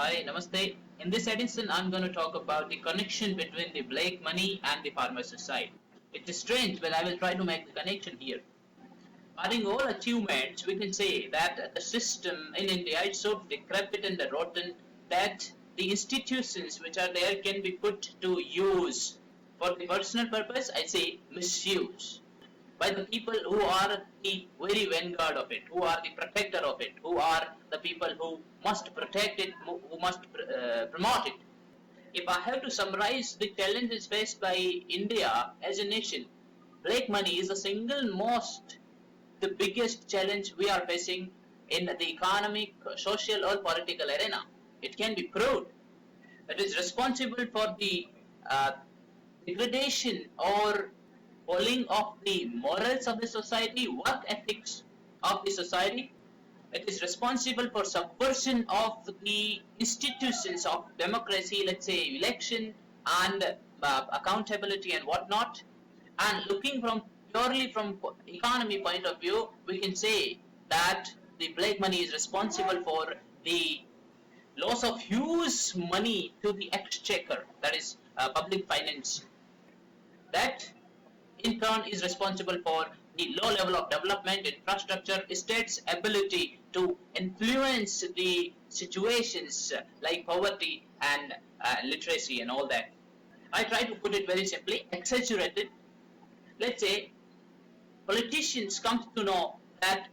Hi, Namaste. In this edition, I'm going to talk about the connection between the black money and the farmer society. It is strange, but I will try to make the connection here. Barring all achievements, we can say that the system in India is so decrepit and rotten that the institutions which are there can be put to use for the personal purpose, I say misuse by the people who are the very vanguard of it, who are the protector of it, who are the people who must protect it, who must promote it. If I have to summarize the challenges faced by India as a nation, black money is the single most, the biggest challenge we are facing in the economic, social, or political arena. It can be proved. It is responsible for the degradation or falling of the morals of the society, work ethics of the society. It is responsible for subversion of the institutions of democracy, let's say election and accountability and whatnot. And looking from purely from economy point of view, we can say that the black money is responsible for the loss of huge money to the exchequer, that is public finance. That in turn is responsible for the low level of development, infrastructure, state's ability to influence the situations like poverty and literacy and all that. I try to put it very simply, exaggerated. Let's say politicians come to know that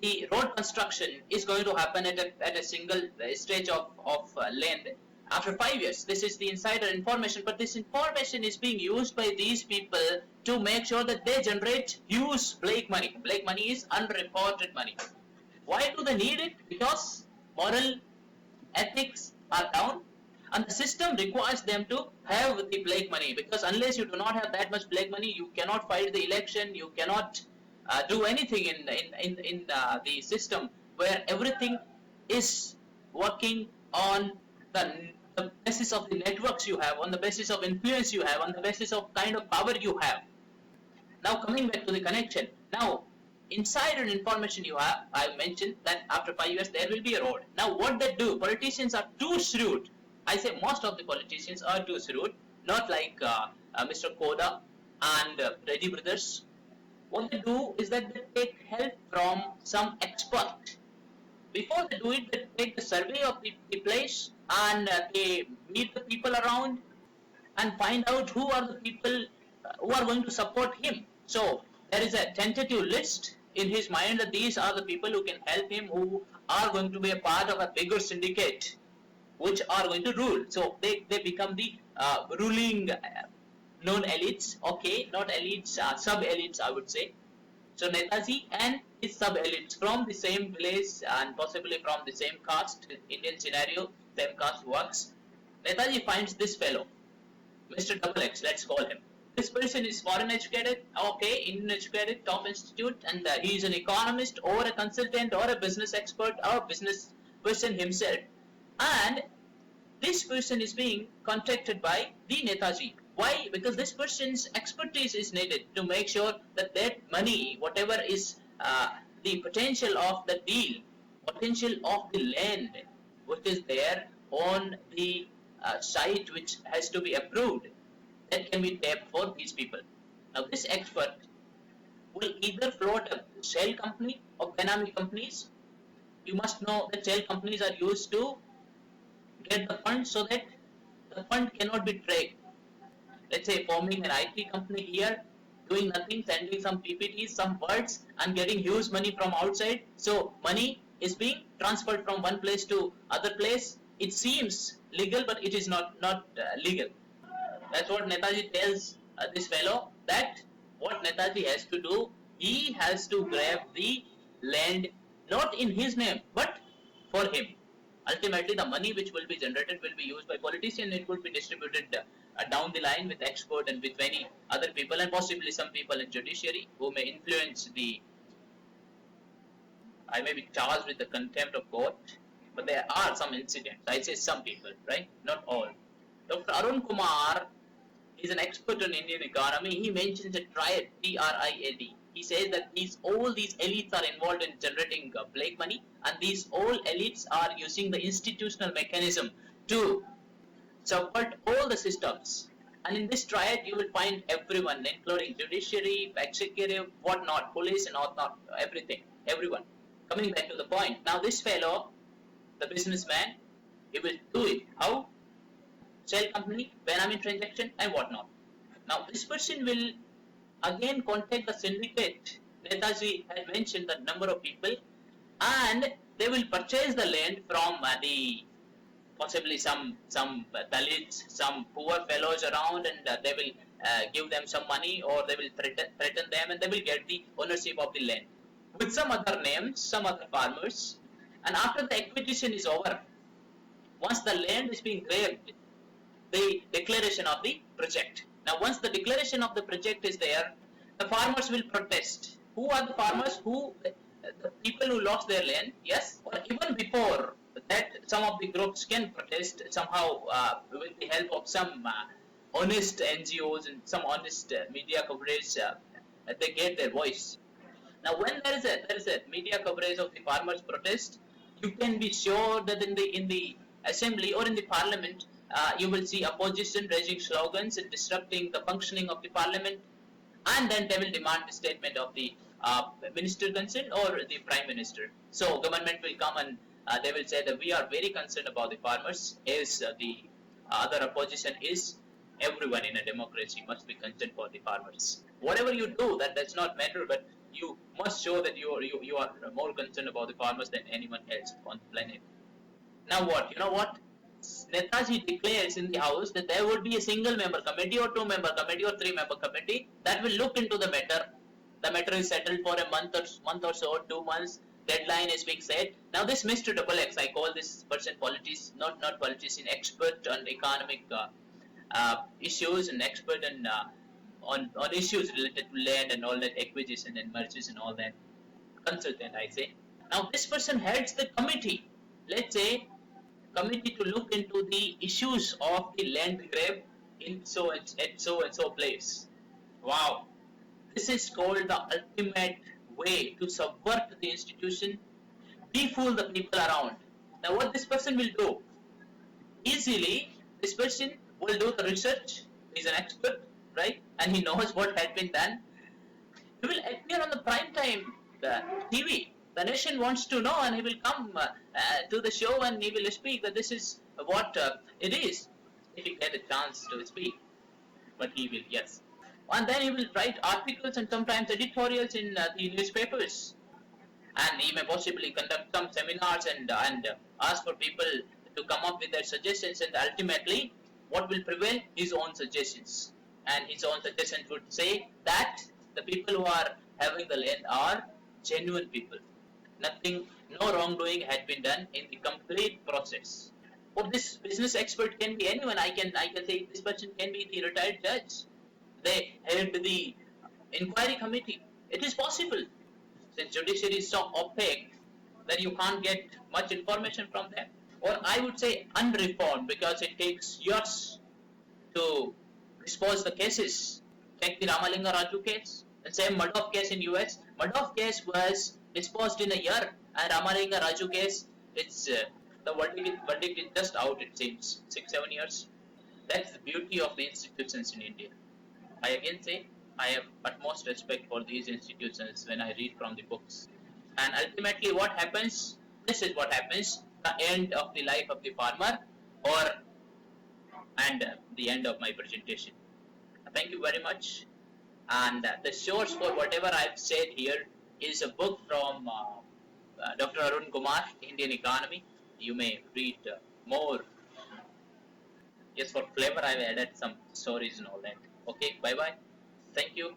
the road construction is going to happen at a single stage of length after 5 years. This is the insider information, but this information is being used by these people to make sure that they generate huge black money. Black money is unreported money. Why do they need it? Because moral ethics are down and the system requires them to have the black money, because unless you do not have that much black money, you cannot fight the election, you cannot do anything in the system where everything is working on the basis of the networks you have, on the basis of influence you have, on the basis of kind of power you have. Now coming back to the connection. Now insider information you have, I mentioned that after 5 years there will be a road. Now what they do, politicians are too shrewd. I say most of the politicians are too shrewd, not like Mr. Koda and Reddy Brothers. What they do is that they take help from some expert. Before they do it, they take the survey of the place and they meet the people around and find out who are the people who are going to support him. So there is a tentative list in his mind that these are the people who can help him, who are going to be a part of a bigger syndicate, which are going to rule. So they become the ruling known elites, okay, not elites, sub-elites I would say. So Netaji and his sub-elites from the same place and possibly from the same caste, Indian scenario, same caste works. Netaji finds this fellow, Mr. Double X, let's call him. This person is foreign educated, okay, Indian educated, top institute, and he is an economist or a consultant or a business expert or business person himself. And this person is being contacted by the Netaji. Why? Because this person's expertise is needed to make sure that that money, whatever is the potential of the deal, potential of the land, which is there on the site which has to be approved, that can be tapped for these people. Now, this expert will either float a shell company or Benami companies. You must know that shell companies are used to get the fund so that the fund cannot be tracked. Let's say forming an IT company here, doing nothing, sending some PPTs, some words, and getting huge money from outside. So money is being transferred from one place to other place. It seems legal, but it is not legal. That's what Netaji tells this fellow, that what Netaji has to do, he has to grab the land not in his name, but for him. Ultimately, the money which will be generated will be used by politicians. It will be distributed down the line with expert and with many other people, and possibly some people in judiciary who may influence the. I may be charged with the contempt of court, but there are some incidents. I say some people, right? Not all. Dr. Arun Kumar is an expert on Indian economy. He mentions a triad, TRIAD. he says that all these elites are involved in generating black money, and these all elites are using the institutional mechanism to subvert all the systems. And in this triad, you will find everyone, including judiciary, executive, whatnot, police, and whatnot, everything, everyone. Coming back to the point, now this fellow, the businessman, he will do it. How? Shell company, Benami transaction, and whatnot. Now this person will again contact the syndicate. Netaji had mentioned the number of people, and they will purchase the land from the possibly some Dalits, some poor fellows around, and they will give them some money, or they will threaten them, and they will get the ownership of the land with some other names, some other farmers. And after the acquisition is over, once the land is being grabbed, the declaration of the project. Now, once the declaration of the project is there, the farmers will protest. Who are the farmers? The people who lost their land, yes, or even before that, some of the groups can protest somehow with the help of some honest NGOs and some honest media coverage. They get their voice. Now, when there is a media coverage of the farmers' protest, you can be sure that in the assembly or in the parliament, you will see opposition raising slogans and disrupting the functioning of the parliament, and then they will demand the statement of the minister concerned or the prime minister. So government will come and they will say that we are very concerned about the farmers, as the other opposition is. Everyone in a democracy must be concerned for the farmers. Whatever you do, that does not matter, but you must show that you are more concerned about the farmers than anyone else on the planet. Now what? You know what? Netaji declares in the House that there would be a single member committee or 2-member committee or 3-member committee that will look into the matter. The matter is settled for a month or so, 2 months. Deadline is being set. Now this Mr. Double X, I call this person politician, not politician, expert on economic issues and expert on issues related to land and all that, acquisition and mergers and all that. Consultant, I say. Now this person heads the committee. Let's say committee to look into the issues of the land grab in so and so place. Wow, this is called the ultimate way to subvert the institution, befool the people around. Now what this person will do? Easily, this person will do the research. He's an expert, right? And he knows what had been done. He will appear on the prime time TV. The nation wants to know, and he will come to the show and he will speak that this is what it is, if he get a chance to speak. But he will, yes. And then he will write articles and sometimes editorials in the newspapers. And he may possibly conduct some seminars and ask for people to come up with their suggestions, and ultimately what will prevail? His own suggestions. And his own suggestions would say that the people who are having the land are genuine people. Nothing, no wrongdoing had been done in the complete process. Or this business expert can be anyone. I can say this person can be the retired judge. They head the inquiry committee. It is possible. Since judiciary is so opaque, then you can't get much information from them. Or I would say unreformed, because it takes years to dispose the cases. Take the Ramalinga Raju case, the same Madoff case in US. Madoff case was disposed in a year, and Ramalinga Raju case, it's the verdict is just out, it seems, 6-7 years. That's the beauty of the institutions in India. I again say, I have utmost respect for these institutions when I read from the books. And ultimately what happens, this is what happens, the end of the life of the farmer, and the end of my presentation. Thank you very much. And the source for whatever I've said here is a book from Dr. Arun Kumar, Indian Economy. You may read more. Yes, for flavor I've added some stories and all that. Okay, bye-bye. Thank you.